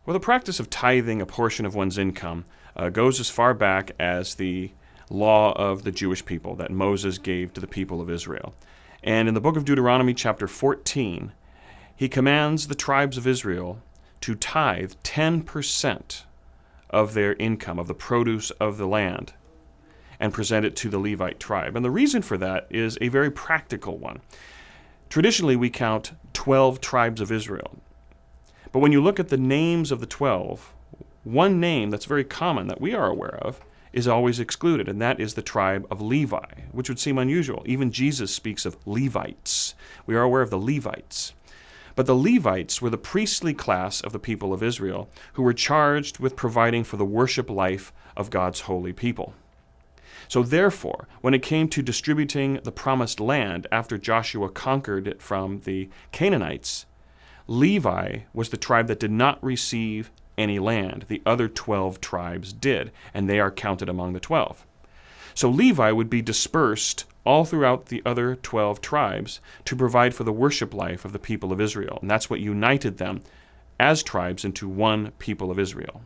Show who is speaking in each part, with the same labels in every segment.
Speaker 1: Well, the practice of tithing a portion of one's income goes as far back as the law of the Jewish people that Moses gave to the people of Israel. And in the book of Deuteronomy, chapter 14, he commands the tribes of Israel to tithe 10% of their income, of the produce of the land, and present it to the Levite tribe. And the reason for that is a very practical one. Traditionally, we count 12 tribes of Israel. But when you look at the names of the 12, one name that's very common that we are aware of is always excluded, and that is the tribe of Levi, which would seem unusual. Even Jesus speaks of Levites. We are aware of the Levites. But the Levites were the priestly class of the people of Israel who were charged with providing for the worship life of God's holy people. So therefore, when it came to distributing the promised land after Joshua conquered it from the Canaanites, Levi was the tribe that did not receive any land. The other 12 tribes did, and they are counted among the 12. So Levi would be dispersed all throughout the other 12 tribes to provide for the worship life of the people of Israel. And that's what united them as tribes into one people of Israel.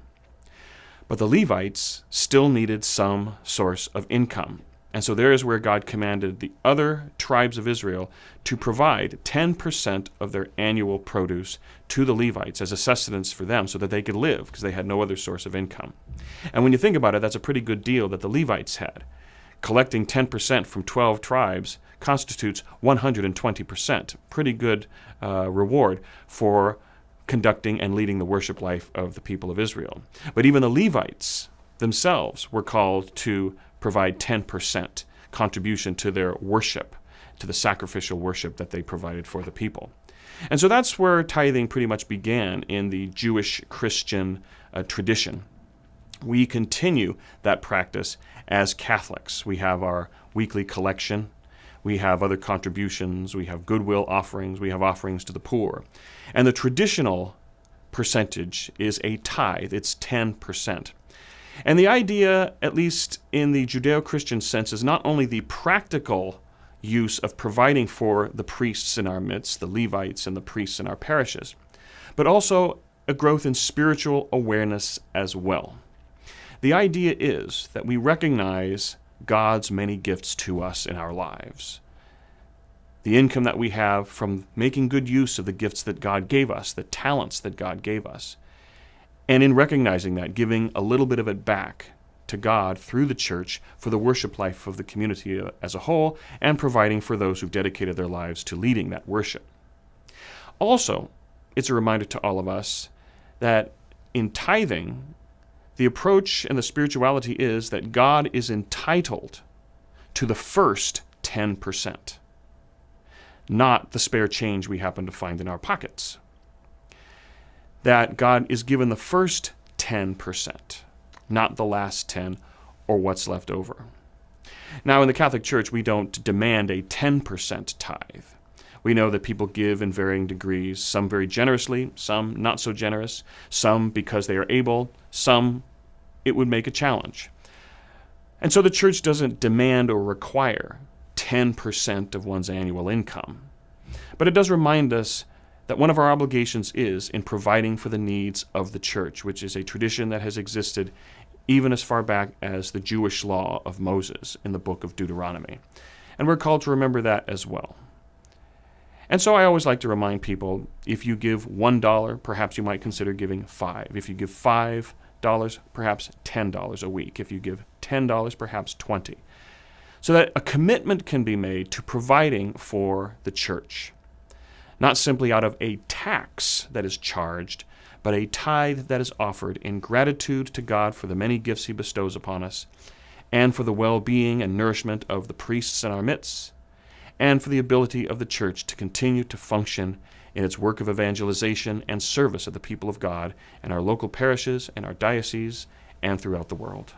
Speaker 1: But the Levites still needed some source of income. And so there is where God commanded the other tribes of Israel to provide 10% of their annual produce to the Levites as a sustenance for them so that they could live, because they had no other source of income. And when you think about it, that's a pretty good deal that the Levites had. Collecting 10% from 12 tribes constitutes 120%. Pretty good reward for conducting and leading the worship life of the people of Israel. But even the Levites themselves were called to provide 10% contribution to their worship, to the sacrificial worship that they provided for the people. And so that's where tithing pretty much began in the Jewish Christian tradition. We continue that practice as Catholics. We have our weekly collection. We have other contributions. We have goodwill offerings. We have offerings to the poor. And the traditional percentage is a tithe. It's 10%. And the idea, at least in the Judeo-Christian sense, is not only the practical use of providing for the priests in our midst, the Levites and the priests in our parishes, but also a growth in spiritual awareness as well. The idea is that we recognize God's many gifts to us in our lives. The income that we have from making good use of the gifts that God gave us, the talents that God gave us. And in recognizing that, giving a little bit of it back to God through the church for the worship life of the community as a whole, and providing for those who've dedicated their lives to leading that worship. Also, it's a reminder to all of us that in tithing, the approach and the spirituality is that God is entitled to the first 10%, not the spare change we happen to find in our pockets. That God is given the first 10%, not the last 10 or what's left over. Now, in the Catholic Church, we don't demand a 10% tithe. We know that people give in varying degrees, some very generously, some not so generous, some because they are able, some it would make a challenge. And so the church doesn't demand or require 10% of one's annual income. But it does remind us that one of our obligations is in providing for the needs of the church, which is a tradition that has existed even as far back as the Jewish law of Moses in the book of Deuteronomy. And we're called to remember that as well. And so I always like to remind people, if you give $1, perhaps you might consider giving $5. If you give $5, perhaps $10 a week. If you give $10, perhaps $20. So that a commitment can be made to providing for the church. Not simply out of a tax that is charged, but a tithe that is offered in gratitude to God for the many gifts He bestows upon us, and for the well-being and nourishment of the priests in our midst, and for the ability of the church to continue to function in its work of evangelization and service of the people of God in our local parishes and our dioceses and throughout the world.